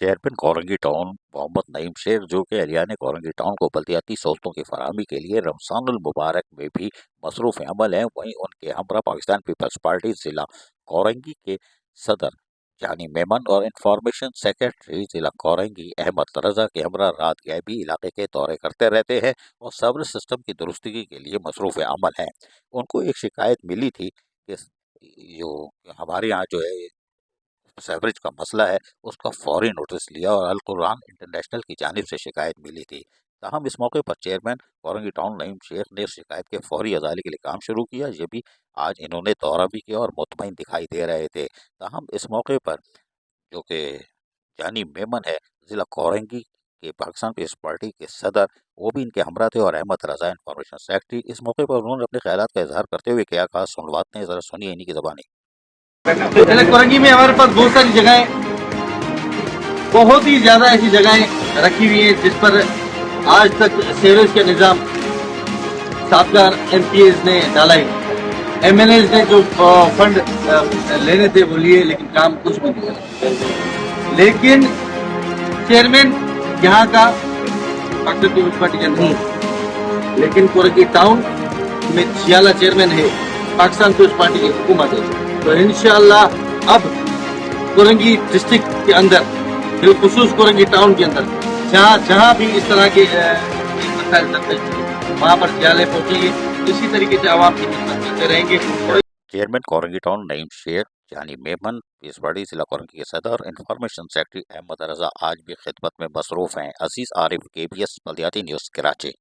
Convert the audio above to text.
Chairman Korangi town Mohammad Naeem Sheikh जो कि एहलिया ने कोरंगी टाउन को बल्दियाती सहूलतों की फराहमी के लिए रमजानुल मुबारक में भी मसरूफ़ अमल हैं। वहीं उनके हमरा पाकिस्तान पीपल्स पार्टी ज़िला कोरंगी के सदर जानी मेमन और इंफॉर्मेशन सेक्रेटरी ज़िला कोरंगी अहमद रजा के हमरा रात गए भी इलाके के दौरे करते रहते हैं और सब्र सिस्टम की दुरुस्ती के लिए मसरूफ़ अमल हैं। उनको एक शिकायत मिली थी कि जो हमारे यहाँ जो है सेवरेज का मसला है, उसका फौरी नोटिस लिया और अल कुरान इंटरनेशनल की जानिब से शिकायत मिली थी। ताहम इस मौके पर चेयरमैन कोरंगी टाउन नईम शेख ने इस शिकायत के फौरी अजाले के लिए काम शुरू किया। ये भी आज इन्होंने दौरा भी किया और मुतमईन दिखाई दे रहे थे। ताहम इस मौके पर जो कि जानी मेमन है ज़िला कोरंगी के पाकिस्तान पीपल्स पार्टी के सदर, वो भी इनके हमरा थे और अहमद रजा इंफॉर्मेशन सेक्रेटरी। इस मौके पर उन्होंने अपने ख्यालात का इजहार करते हुए क्या कहा, सुनवाते हैं, ज़रा सुनिए इन्हीं की ज़बानी। जिला कोरंगी में हमारे पास बहुत सारी जगहें, बहुत ही ज्यादा ऐसी जगहें रखी हुई हैं जिस पर आज तक सीवरेज का निजाम साबका एमपीएस ने डाला है। एमएलएस ने जो फंड लेने थे वो लिए, लेकिन काम कुछ भी नहीं करा। लेकिन चेयरमैन यहाँ का पाकिस्तान पीपल्स पार्टी का नहीं है, लेकिन कोरंगी टाउन में छियाला चेयरमैन है, पाकिस्तान पीपल्स पार्टी की हुकूमत है। तो इंशाअल्लाह अब कोरंगी डिस्ट्रिक्ट के अंदर, बिलखुसूस कोरंगी टाउन के अंदर, जहाँ जहाँ भी इस तरह के मसाइल चलते हैं वहाँ पर जियाले पहुँचेंगे। इसी तरीके से आवाम की खिदमत करते रहेंगे। चेयरमैन कोरंगी टाउन नईम शेख यानी मेमन पीस पार्टी जिला कोरंगी के सदर और इंफॉर्मेशन सेक्रेटरी अहमद रजा आज भी खिदमत में मसरूफ हैं। अजीज आरिफ, KBS बल्दियाती न्यूज़, कराची।